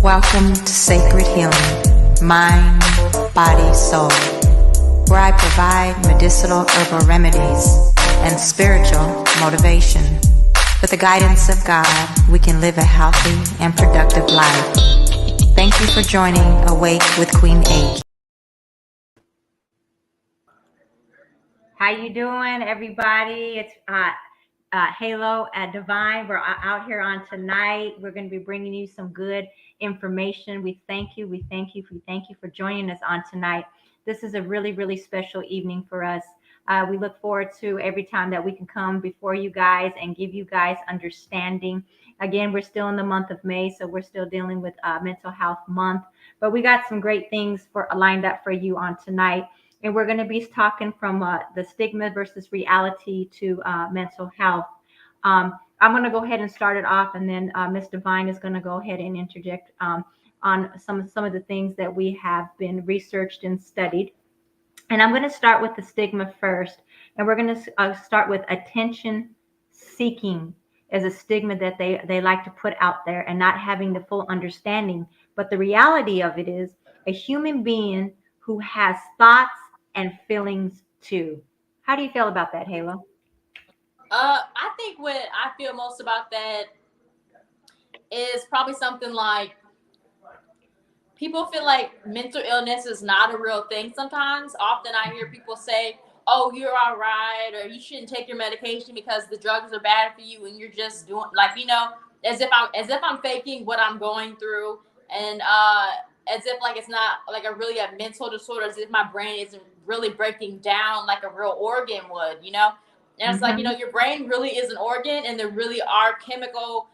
Welcome to Sacred Healing, Mind, Body, Soul, where I provide medicinal herbal remedies and spiritual motivation. With the guidance of God, we can live a healthy and productive life. Thank you for joining Awake with Queen H. How you doing, everybody? It's Halo at Divine. We're out here on tonight. We're going to be bringing you some good information. We thank you. We thank you for joining us on tonight. This is a really, really special evening for us. We look forward to every time that we can come before you guys and give you guys understanding. Again, we're still in the month of May, so we're still dealing with Mental Health Month. But we got some great things lined up for you on tonight. And we're going to be talking from the stigma versus reality to mental health. I'm going to go ahead and start it off, and then Miss Divine is going to go ahead and interject on some of the things that we have been researched and studied. And I'm going to start with the stigma first, and we're going to start with attention seeking as a stigma that they like to put out there and not having the full understanding. But the reality of it is a human being who has thoughts and feelings too. How do you feel about that, Halo? I think what I feel most about that is probably something like people feel like mental illness is not a real thing sometimes. Often I hear people say, oh, you're all right, or you shouldn't take your medication because the drugs are bad for you and you're just doing as if I'm faking what I'm going through, and as if like it's not like a mental disorder, as if my brain isn't really breaking down like a real organ would, And it's like, your brain really is an organ, and there really are chemical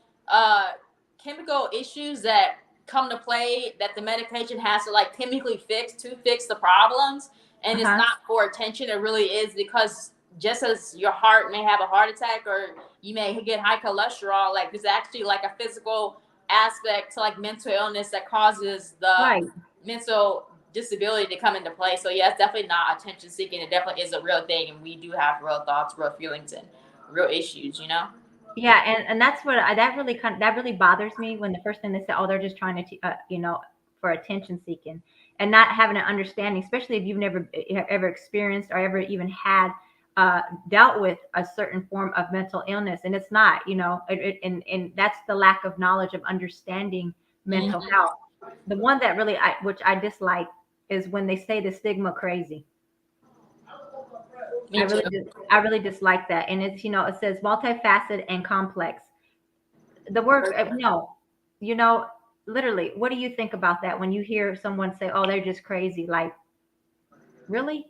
issues that come to play that the medication has to like chemically fix the problems. And it's not for attention. It really is because just as your heart may have a heart attack or you may get high cholesterol, like there's actually like a physical aspect to like mental illness that causes the mental disability to come into play. So yeah, it's definitely not attention seeking. It definitely is a real thing, and we do have real thoughts, real feelings, and real issues, Yeah, and that's what that really bothers me when the first thing they say, oh, they're just trying to for attention seeking and not having an understanding, especially if you've never ever experienced or ever even had dealt with a certain form of mental illness. And it's not, and that's the lack of knowledge of understanding mental health. The one that really which I dislike is when they say the stigma crazy. I really dislike that. And it's, it says multifaceted and complex. The word, literally, what do you think about that when you hear someone say, oh, they're just crazy? Like, really?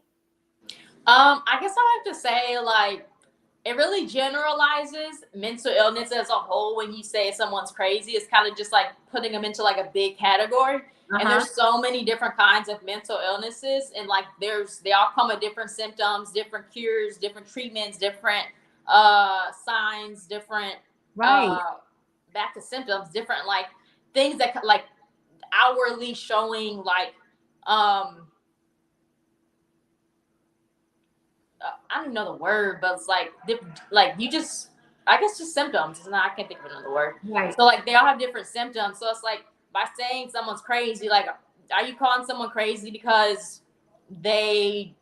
I guess I have to say, like, it really generalizes mental illness as a whole. When you say someone's crazy, it's kind of just like putting them into like a big category. And there's so many different kinds of mental illnesses, and like they all come with different symptoms, different cures, different treatments, different signs, different back to symptoms, different like things that like outwardly showing like I don't know the word, but it's like you just, I guess, just symptoms. It's not, I can't think of another word. Right. So like they all have different symptoms. So it's like by saying someone's crazy, like, are you calling someone crazy because they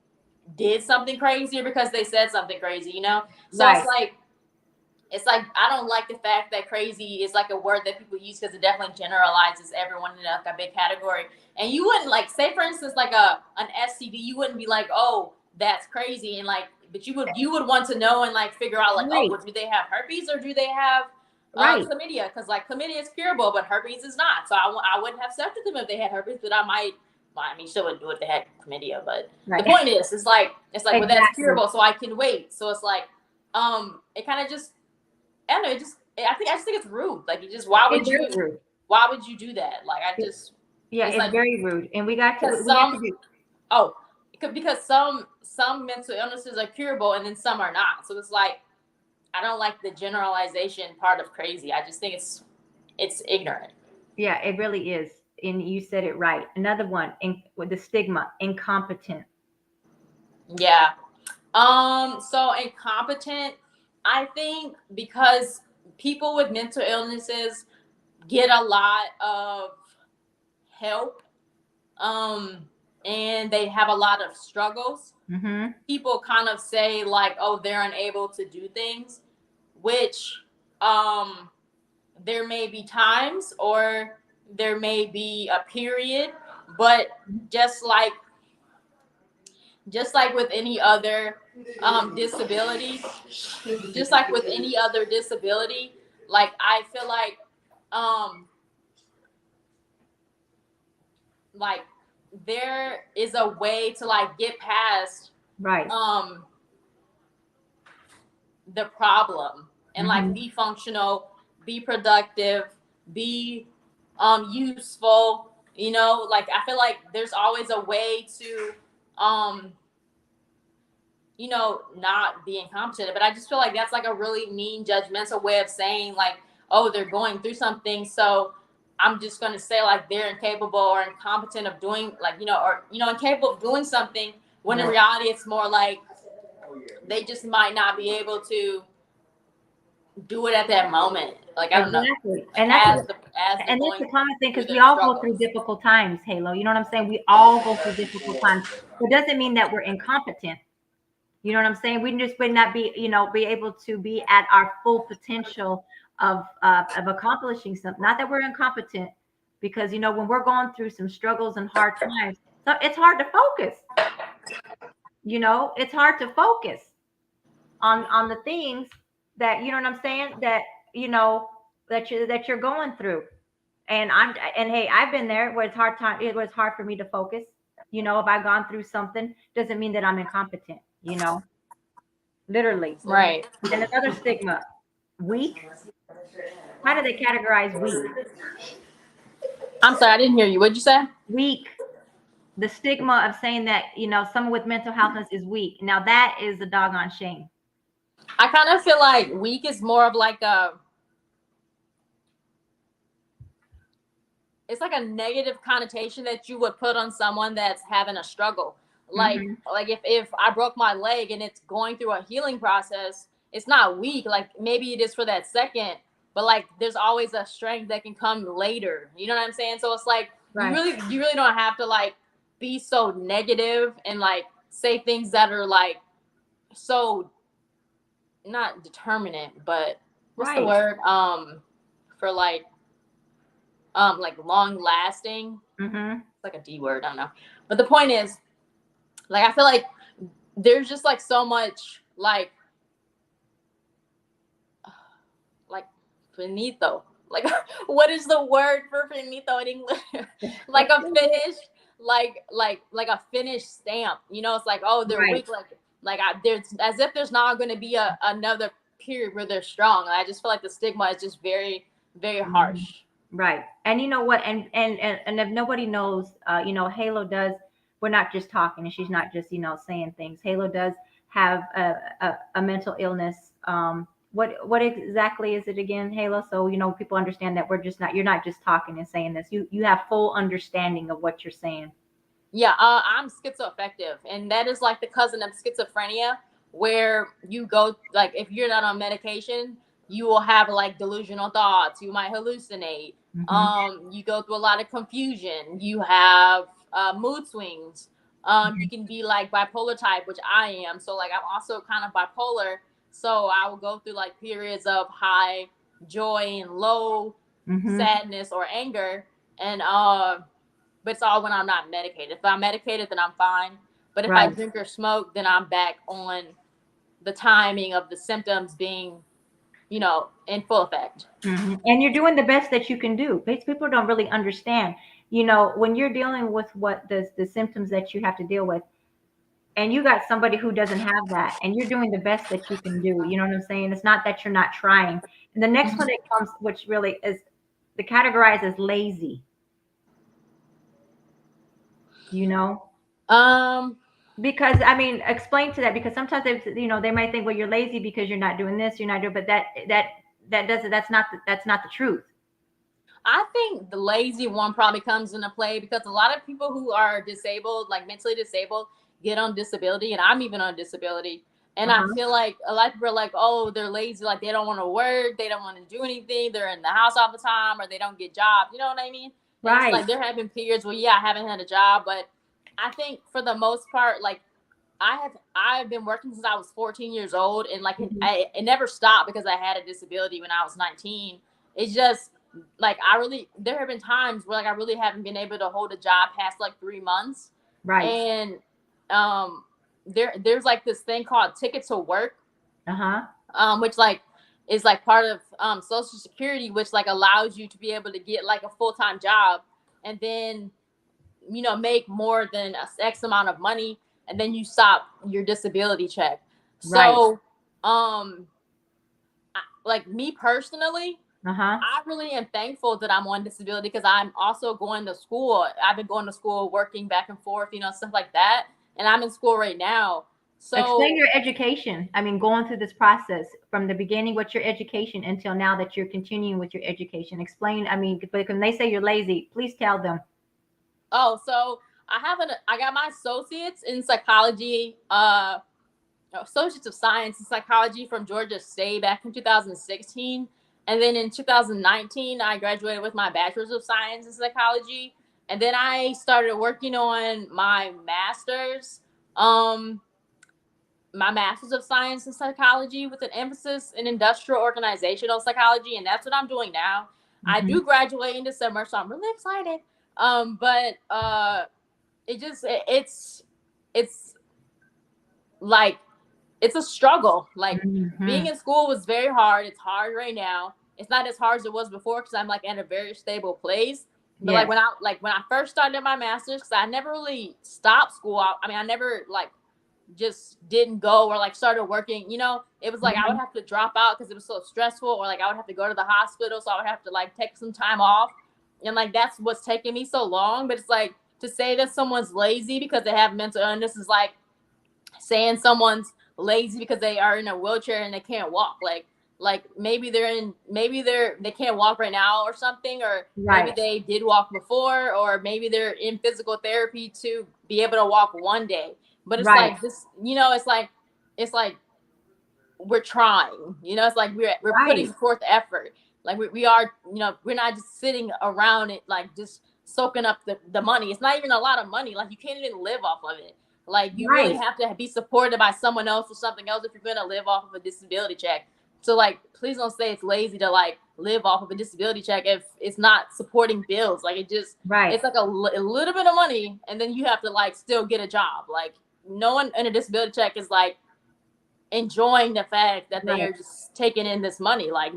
did something crazy or because they said something crazy? So it's like I don't like the fact that crazy is like a word that people use because it definitely generalizes everyone in like a big category. And you wouldn't like say, for instance, like an STD, you wouldn't be like, oh, that's crazy, and like, but you would want to know and like figure out like, oh, well, do they have herpes or do they have chlamydia? Because like chlamydia is curable, but herpes is not. So I wouldn't have sex with them if they had herpes, but I might. Well, I mean, still wouldn't do it if they had chlamydia. But the point is, it's like well, that's curable, so I can wait. So it's like, it kind of just, I don't know. I just think it's rude. Like, you just why would you do that? Like, it's like, very rude. And we got to because some mental illnesses are curable and then some are not. So it's like, I don't like the generalization part of crazy. I just think it's ignorant. Yeah, it really is. And you said it right. Another one with the stigma, incompetent. Yeah. So incompetent, I think because people with mental illnesses get a lot of help, and they have a lot of struggles, people kind of say like, oh, they're unable to do things, which there may be times or there may be a period, but just like with any other disability, like I feel like there is a way to like get past the problem and like be functional, be productive, be useful, you know. Like I feel like there's always a way to you know, not be incompetent. But I just feel like that's like a really mean, judgmental way of saying like, oh, they're going through something, so I'm just going to say like they're incapable or incompetent of doing, like, you know, or, you know, incapable of doing something, when in reality it's more like they just might not be able to do it at that moment. Like, I don't know. And that's the common thing, because we all go through difficult times, Halo. You know what I'm saying? We all go through difficult times. It doesn't mean that we're incompetent. You know what I'm saying? We just would not be, you know, be able to be at our full potential of accomplishing something. Not that we're incompetent, because, you know, when we're going through some struggles and hard times, so it's hard to focus. You know, it's hard to focus on the things that, you know what I'm saying, that, you know, that you're going through. And hey, I've been there where it was hard for me to focus. You know, if I've gone through something, doesn't mean that I'm incompetent, you know, literally. Right. And another stigma, weak. How do they categorize weak? I'm sorry, I didn't hear you. What'd you say? Weak. The stigma of saying that, you know, someone with mental healthness is weak. Now that is a doggone shame. I kind of feel like weak is more of like it's like a negative connotation that you would put on someone that's having a struggle. Like, like if I broke my leg and it's going through a healing process, it's not weak. Like maybe it is for that second, but like there's always a strength that can come later. You know what I'm saying? So it's like you really don't have to like be so negative and like say things that are like so not determinate, but what's the word for like long lasting. It's like a D word, I don't know. But the point is, like, I feel like there's just like so much like finito. Like, what is the word for finito in English? Like a finished, like a finished stamp. You know, it's like, oh, they're weak. There's as if there's not going to be another period where they're strong. I just feel like the stigma is just very, very harsh. Right. And you know what? And if nobody knows, you know, Halo does. We're not just talking, and she's not just, you know, saying things. Halo does have a mental illness. What exactly is it again, Halo? So, you know, people understand that you're not just talking and saying this. You have full understanding of what you're saying. Yeah, I'm schizoaffective, and that is like the cousin of schizophrenia, where you go, like, if you're not on medication, you will have like delusional thoughts. You might hallucinate. You go through a lot of confusion. You have mood swings. You can be like bipolar type, which I am. So like I'm also kind of bipolar. So I will go through like periods of high joy and low sadness or anger. And but it's all when I'm not medicated. If I'm medicated, then I'm fine. But if I drink or smoke, then I'm back on the timing of the symptoms being, you know, in full effect. And you're doing the best that you can do. People don't really understand, you know, when you're dealing with what the symptoms that you have to deal with, and you got somebody who doesn't have that, and you're doing the best that you can do. You know what I'm saying? It's not that you're not trying. And the next one that comes, which really is the categorized as lazy. You know? Because I mean, explain to that, because sometimes they, you know, they might think, well, you're lazy because you're not doing this, you're not doing, but that's not the truth. I think the lazy one probably comes into play because a lot of people who are disabled, like mentally disabled, get on disability, and I'm even on disability. And I feel like a lot of people are like, oh, they're lazy, like they don't want to work, they don't want to do anything, they're in the house all the time, or they don't get jobs. You know what I mean? And it's Right. like there have been periods where I haven't had a job, but I think for the most part, like I've been working since I was 14 years old, and like it never stopped because I had a disability when I was 19. It's just like there have been times where like I really haven't been able to hold a job past like 3 months. Right. And there's like this thing called Ticket to Work, which like is like part of Social Security, which like allows you to be able to get like a full-time job and then make more than X amount of money, and then you stop your disability check. So like me personally, I really am thankful that I'm on disability because I'm also going to school. I've been going to school, working back and forth, stuff like that. And I'm in school right now. So explain your education. I mean, going through this process from the beginning, what's your education until now that you're continuing with your education? Explain. I mean, but when they say you're lazy, please tell them. Oh, so I got my associates in psychology, associates of science in psychology from Georgia State back in 2016. And then in 2019, I graduated with my bachelor's of science in psychology. And then I started working on my master's, of science in psychology with an emphasis in industrial organizational psychology. And that's what I'm doing now. I do graduate in December, so I'm really excited. But it's like, it's a struggle. Like being in school was very hard. It's hard right now. It's not as hard as it was before because I'm like at a very stable place. But like when I first started my master's, because I never really stopped school. I never like just didn't go or like started working. It was like I would have to drop out because it was so stressful, or like I would have to go to the hospital, so I would have to like take some time off, and like that's what's taking me so long. But it's like to say that someone's lazy because they have mental illness is like saying someone's lazy because they are in a wheelchair and they can't walk. Like maybe they can't walk right now or something, or maybe they did walk before, or maybe they're in physical therapy to be able to walk one day. But it's like this, it's like we're trying, it's like we're putting forth effort. Like we are, we're not just sitting around it, like just soaking up the money. It's not even a lot of money. Like you can't even live off of it. Like you really have to be supported by someone else or something else if you're going to live off of a disability check. So like, please don't say it's lazy to like live off of a disability check if it's not supporting bills. Like it just, it's like a little bit of money, and then you have to like still get a job. Like no one in a disability check is like enjoying the fact that they are just taking in this money. Like,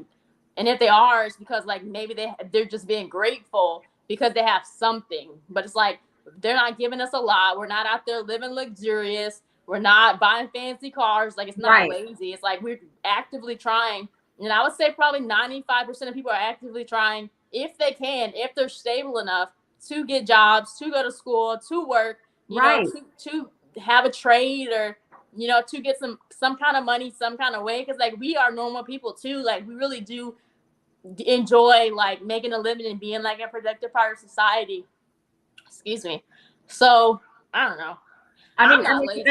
and if they are, it's because like maybe they're just being grateful because they have something. But it's like they're not giving us a lot. We're not out there living luxurious. We're not buying fancy cars. Like it's not lazy. It's like we're actively trying. And I would say probably 95% of people are actively trying, if they can, if they're stable enough to get jobs, to go to school, to work, to have a trade, or to get some kind of money some kind of way. Because like we are normal people too. Like we really do enjoy like making a living and being like a productive part of society. Excuse me. So I don't know. I'm not lazy.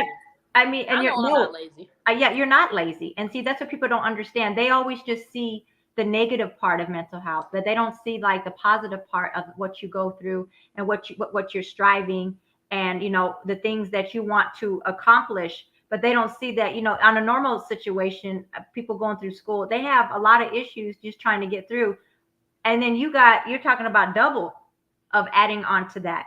And you're not lazy. Yeah, you're not lazy. And see, that's what people don't understand. They always just see the negative part of mental health, but they don't see like the positive part of what you go through and what you're striving, and the things that you want to accomplish. But they don't see that, on a normal situation, people going through school, they have a lot of issues just trying to get through. And then you're talking about double of adding on to that,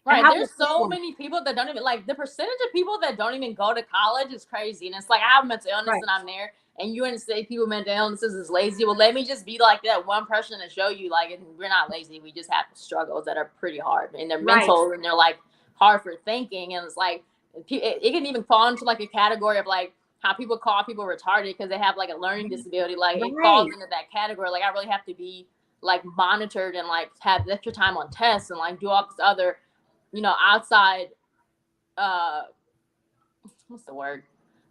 Right. There's so many people that don't even, like, the percentage of people that don't even go to college is crazy. And it's like, I have mental illness and I'm there, and you want to say people with mental illnesses is lazy. Well, let me just be like that one person to show you, like, we're not lazy. We just have struggles that are pretty hard, and they're mental, and they're like hard for thinking. And it's like, it can even fall into like a category of like how people call people retarded because they have like a learning disability. Like it falls into that category. Like I really have to be like monitored and like have extra time on tests and like do all this other, outside, what's the word?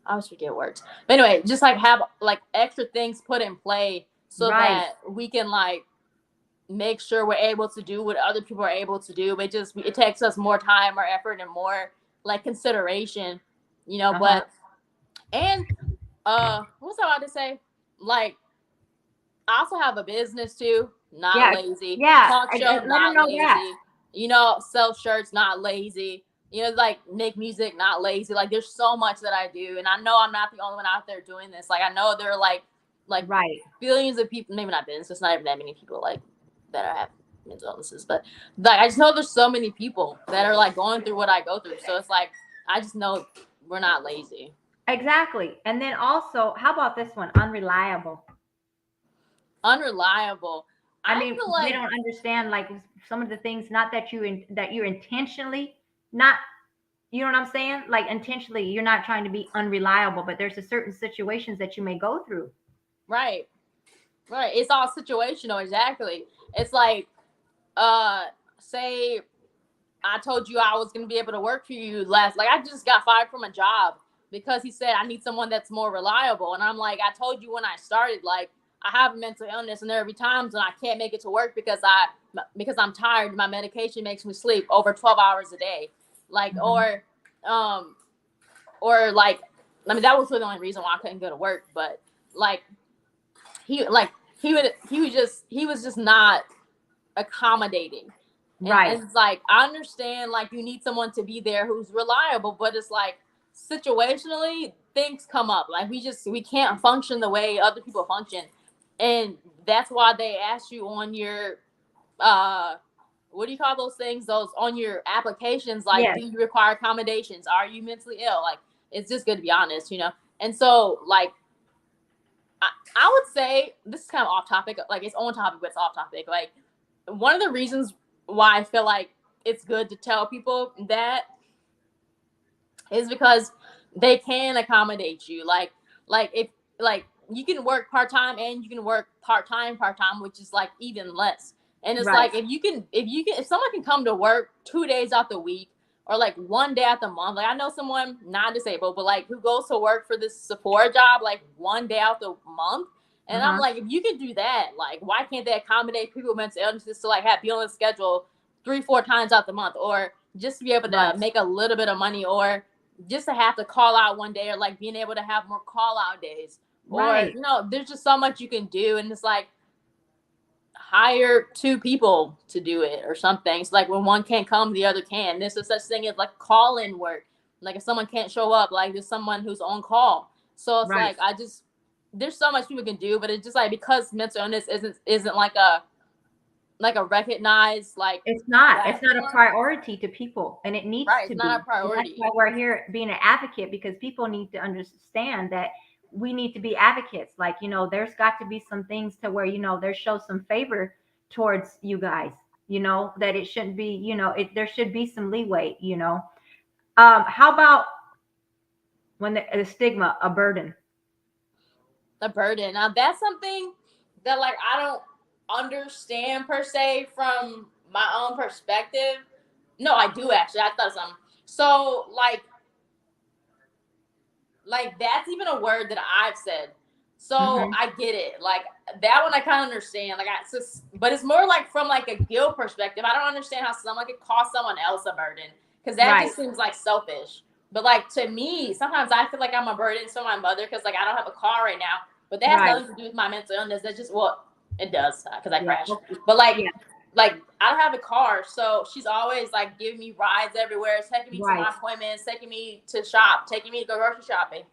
I always forget words. But anyway, just like have like extra things put in play so that we can like make sure we're able to do what other people are able to do. But it takes us more time, more effort, and more like consideration, but, and, what's I about to say? Like, I also have a business too. not Yeah, lazy. yeah. Talk show, Let her not know that. lazy. You know, sell shirts, not lazy. You know, like make music, not lazy. Like there's so much that I do, and I know I'm not the only one out there doing this. Like I know there are like Right. billions of people, maybe not billions, it's not even that many people like that have mental illnesses, but like I just know there's so many people that are like going through what I go through. So it's like I just know we're not lazy. Exactly. And then also, how about this one? Unreliable. Unreliable. I I mean, feel they like don't understand like some of the things, not that that you're intentionally not, you know what I'm saying? Like intentionally, you're not trying to be unreliable, but there's a certain situations that you may go through. right, right. It's all situational. Exactly. It's like, say I told you I was gonna be able to work for you last. Like I just got fired from a job because he said I need someone that's more reliable, and I'm like, I told you when I started, like I have a mental illness, and there will be times when I can't make it to work because I'm tired. My medication makes me sleep over 12 hours a day, like um or like I mean that was the only reason why I couldn't go to work, but like he like he was just not accommodating. Right. And it's like I understand like you need someone to be there who's reliable, but it's like situationally things come up. Like we can't function the way other people function. And that's why they ask you on your what do you call those things? Those on your applications, like Yes. do you require accommodations? Are you mentally ill? Like it's just good to be honest, you know? And so like I would say this is kind of off topic, like it's on topic, but it's off topic. Like one of the reasons why I feel like it's good to tell people that is because they can accommodate you. Like if like you can work part-time and you can work part-time, which is like even less. And it's Right. like if someone can come to work 2 days out the week or like 1 day out the month, like I know someone not disabled, but like who goes to work for this Sephora job like 1 day out the month. And I'm like, if you can do that, like why can't they accommodate people with mental illnesses to like be on the schedule 3-4 times out the month, or just to be able to Right. make a little bit of money, or just to have to call out one day, or like being able to have more call out days, or Right. you know there's just so much you can do. And it's like hire 2 people to do it or something. So like when one can't come, the other can. There's a such thing as like call-in work. Like if someone can't show up, like there's someone who's on call. So it's Right. like there's so much people can do, but it's just like because mental illness isn't like a recognized like It's not. It's not a platform. priority to people, and it needs Right, to it's be. not a And that's priority. why we're here being an advocate, because people need to understand that we need to be advocates. Like, there's got to be some things to where, there shows some favor towards you guys, that it shouldn't be, there should be some leeway. How about when the stigma, a burden? The burden. Now that's something that like I don't understand per se from my own perspective. No, I do actually. I thought something. So like that's even a word that I've said. So Hmm. I get it. Like that one I kind of understand. Like but it's more like from like a guilt perspective. I don't understand how someone could call someone else a burden, because that Right. just seems like selfish. But like to me, sometimes I feel like I'm a burden to my mother because like I don't have a car right now. But that has Right. nothing to do with my mental illness. That's just what it does because I Yeah. crashed. Okay. But Yeah. like I don't have a car, so she's always like giving me rides everywhere, taking me to Right. my appointments, taking me to shop, taking me to go grocery shopping,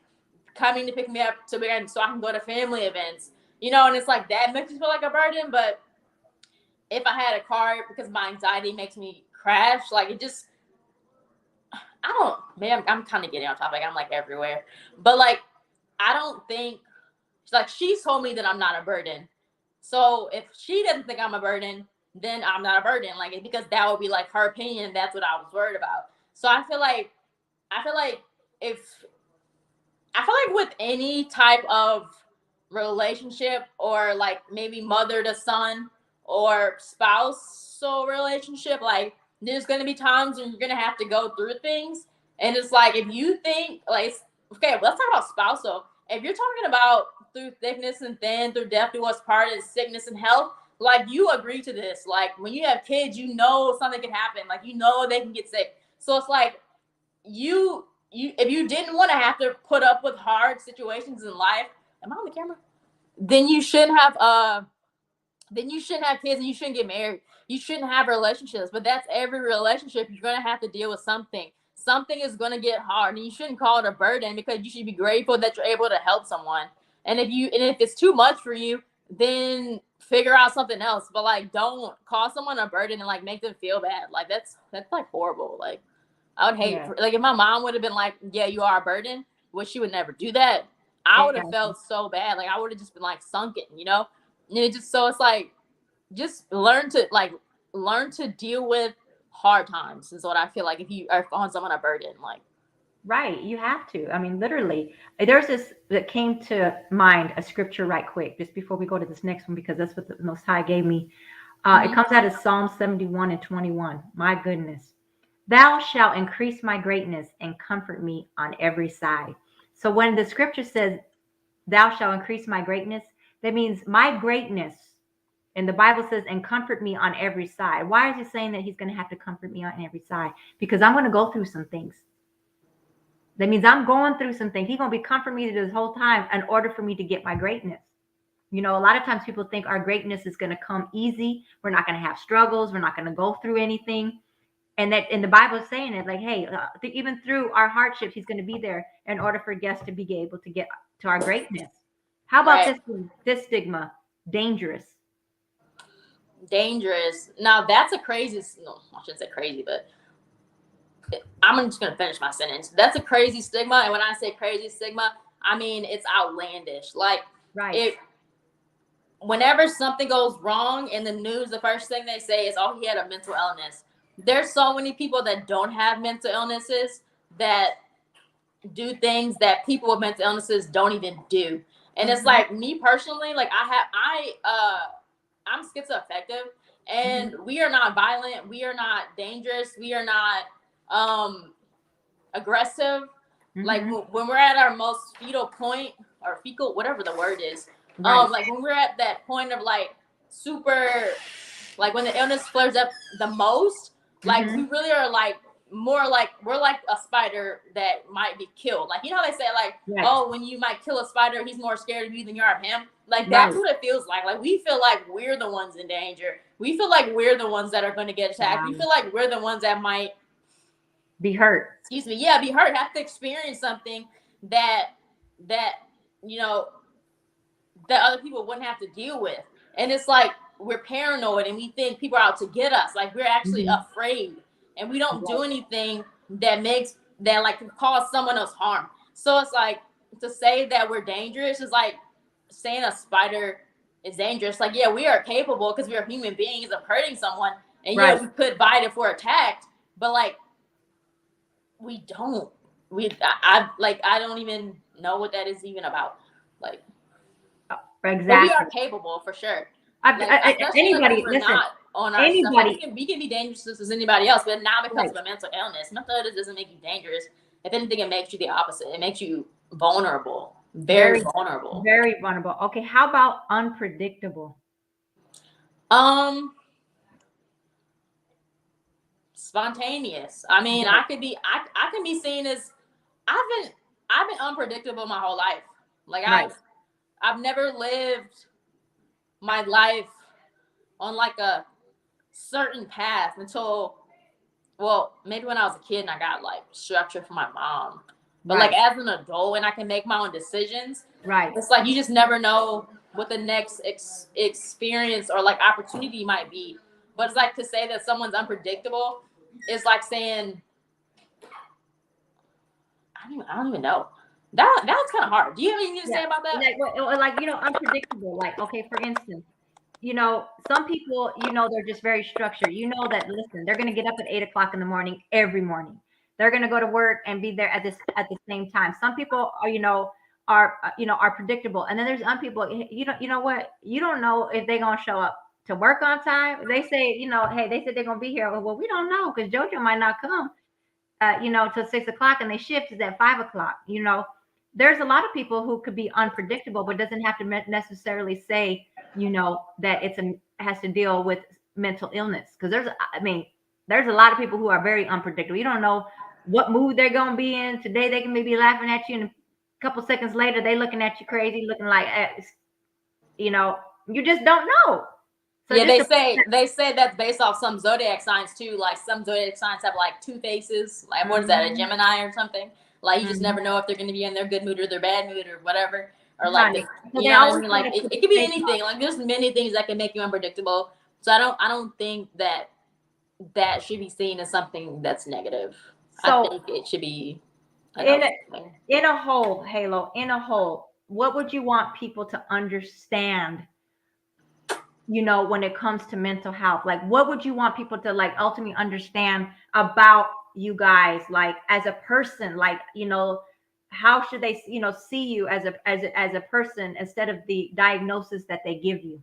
coming to pick me up so I can go to family events, and it's like that makes me feel like a burden. But if I had a car, because my anxiety makes me crash, like it just, I don't, man, I'm kind of getting on topic. I'm like everywhere, but like, I don't think, like she's told me that I'm not a burden. So if she doesn't think I'm a burden, then I'm not a burden. Like, because that would be like her opinion. That's what I was worried about. So I feel like if I feel like with any type of relationship, or like maybe mother to son or spousal relationship, like there's gonna be times when you're gonna have to go through things. And it's like if you think like, okay, let's talk about spousal. If you're talking about through thickness and thin, through death do us part, and sickness and health, like you agree to this. Like when you have kids, something can happen. Like they can get sick. So it's like you if you didn't want to have to put up with hard situations in life, am I on the camera? Then you shouldn't have then you shouldn't have kids and you shouldn't get married. You shouldn't have relationships. But that's every relationship. You're gonna have to deal with something. Something is gonna get hard, and you shouldn't call it a burden, because you should be grateful that you're able to help someone. And if it's too much for you, then figure out something else. But like, don't call someone a burden and like make them feel bad. Like that's like horrible. Like I would hate like if my mom would have been like, yeah, you are a burden, which she would never do that. I would have felt so bad. Like I would have just been like sunken, you know? And it just, so it's like, just learn to deal with hard times is what I feel like if you are on someone a burden. Like, right, you have to. I mean, literally, there's this that came to mind, a scripture right quick, just before we go to this next one, because that's what the Most High gave me. It comes out of Psalm 71 and 21. My goodness. Thou shalt increase my greatness and comfort me on every side. So when the scripture says, thou shalt increase my greatness, that means my greatness. And the Bible says, and comfort me on every side. Why is he saying that he's going to have to comfort me on every side? Because I'm going to go through some things. That means I'm going through some things. He's going to be comforting me this whole time in order for me to get my greatness. You know, a lot of times people think our greatness is going to come easy. We're not going to have struggles. We're not going to go through anything. And the Bible is saying it like, hey, even through our hardships, he's going to be there in order for us to be able to get to our greatness. How about this stigma? Dangerous. Now that's a crazy, no, I shouldn't say crazy, but I'm just going to finish my sentence. That's a crazy stigma. And when I say crazy stigma, I mean, it's outlandish. Like, whenever something goes wrong in the news, the first thing they say is, oh, he had a mental illness. There's so many people that don't have mental illnesses that do things that people with mental illnesses don't even do. And it's like, me personally, like I'm schizoaffective, and we are not violent. We are not dangerous. We are not aggressive. Like when we're at our most fetal, whatever the word is, like when we're at that point of like super, like when the illness flares up the most, like we really are like more like we're like a spider that might be killed. Like, you know how they say like, oh, when you might kill a spider, he's more scared of you than you are of him. Like that's what it feels like. Like we feel like we're the ones in danger. We feel like we're the ones that are going to get attacked. We feel like we're the ones that might be hurt. Excuse me. Yeah, be hurt. Have to experience something that you know that other people wouldn't have to deal with. And it's like we're paranoid and we think people are out to get us. Like we're actually afraid, and we don't do anything that like can cause someone else harm. So it's like, to say that we're dangerous is like saying a spider is dangerous. Like, yeah, we are capable because we are human beings of hurting someone, and yeah, we could bite if we're attacked, but like we don't. I don't even know what that is even about. Like, exactly. But we are capable for sure. Anybody, listen. On our stuff. Like, we can be dangerous as anybody else, but not because of a mental illness. Mental illness doesn't make you dangerous. If anything, it makes you the opposite. It makes you vulnerable. Very vulnerable. Very vulnerable. Okay, how about unpredictable? Spontaneous. I mean, I can be seen as I've been unpredictable my whole life. Like I've never lived my life on like a certain path until, well, maybe when I was a kid and I got like structure from my mom. But like as an adult and I can make my own decisions, it's like you just never know what the next experience or like opportunity might be. But it's like, to say that someone's unpredictable is like saying, I don't even know. That was kind of hard. Do you have anything to say about that? Like, you know, unpredictable. Like, okay, for instance, you know, some people, you know, they're just very structured. You know that, listen, they're going to get up at 8:00 in the morning every morning. They're going to go to work and be there at the same time. Some people are predictable, and then there's some people, you know what, you don't know if they're going to show up to work on time. They say, you know, hey, they said they're going to be here. Well, we don't know, because JoJo might not come, you know, till 6:00, and they shift is at 5:00. You know, there's a lot of people who could be unpredictable, but doesn't have to necessarily say, you know, that has to deal with mental illness. Because there's a lot of people who are very unpredictable. You don't know what mood they're going to be in. Today they can maybe laughing at you, and a couple seconds later they looking at you crazy, looking like, you know, you just don't know. So Yeah, just they say that's based off some zodiac signs too. Like some zodiac signs have like two faces. Like what is that, a Gemini or something? Like you just never know if they're going to be in their good mood or their bad mood or whatever. Or like honey. So you they know what I always mean? try Like to put it the could be face on. anything. Like there's many things that can make you unpredictable. So I don't think that that should be seen as something that's negative. I So think it should be a in neutral a, thing. in a whole, Halo, in a whole, what would you want people to understand, when it comes to mental health? Like, what would you want people to like ultimately understand about you guys, like as a person, like, how should they, see you as a person instead of the diagnosis that they give you?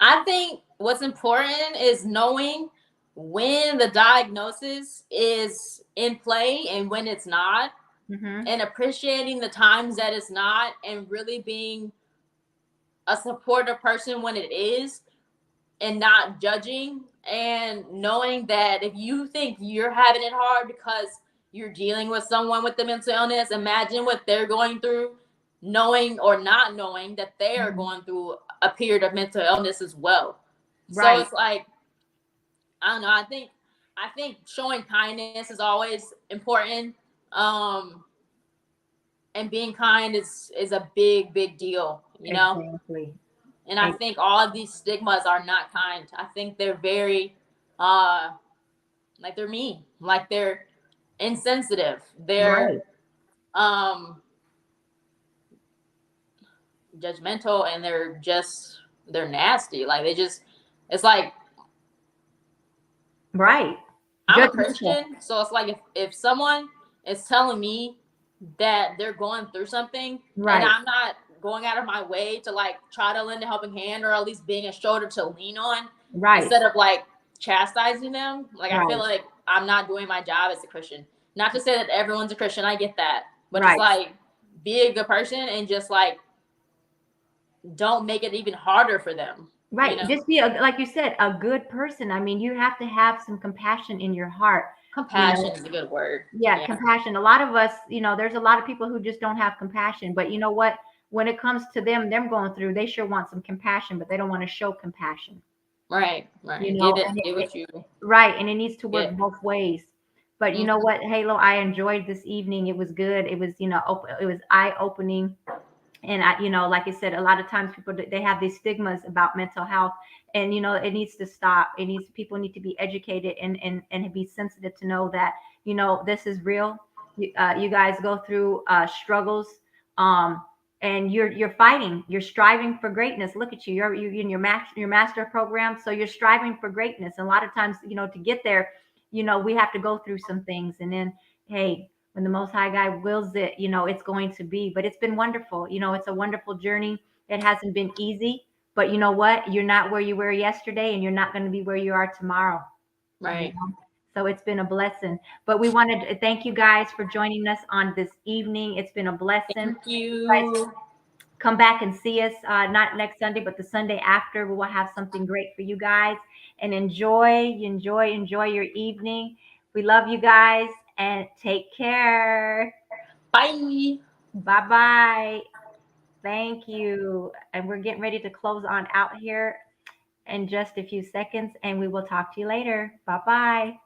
I think what's important is knowing when the diagnosis is in play and when it's not, Mm-hmm. and appreciating the times that it's not, and really being a supportive person when it is, and not judging, and knowing that if you think you're having it hard because you're dealing with someone with the mental illness, imagine what they're going through, knowing or not knowing that they are going through a period of mental illness as well. So Right. it's like, I don't know, I think showing kindness is always important. And being kind is a big deal, Exactly. And I think all of these stigmas are not kind. I think they're very like they're mean, like they're insensitive, they're Right. um judgmental, and they're nasty. Like it's like, Right. I'm a Judgmental. Christian, so it's like if someone is telling me that they're going through something, and Right. I'm not going out of my way to like try to lend a helping hand, or at least being a shoulder to lean on, Right. instead of like chastising them, like I feel Right. like I'm not doing my job as a Christian. Not to say that everyone's a Christian, I get that, but just Right. like be a good person and just like don't make it even harder for them, Right. Just be like you said, a good person. I mean, you have to have some compassion in your heart. You Compassion know, is a good word. yeah, Yeah. compassion. A lot of us, there's a lot of people who just don't have compassion. But you know what? When it comes to them going through, they sure want some compassion, but they don't want to show compassion. Right. Give it, And give what you right, and it needs to work get. both ways. But you know Mhm. what, Halo, I enjoyed this evening. It was good. It was, it was eye opening. And like I said, a lot of times people, they have these stigmas about mental health, and it needs to stop. People need to be educated and be sensitive to know that this is real. You guys go through struggles, and you're fighting, you're striving for greatness. Look at you, you're in your master program, so you're striving for greatness. And a lot of times, to get there, we have to go through some things, and then, hey, when the Most High God wills it, it's going to be. But it's been wonderful. It's a wonderful journey. It hasn't been easy, but you know what? You're not where you were yesterday, and you're not going to be where you are tomorrow. Right. So it's been a blessing. But we wanted to thank you guys for joining us on this evening. It's been a blessing. Thank You guys you. come back and see us, not next Sunday, but the Sunday after. We will have something great for you guys. And enjoy your evening. We love you guys, and take care. Bye. Bye bye. Thank you. And we're getting ready to close on out here in just a few seconds, and we will talk to you later. Bye bye.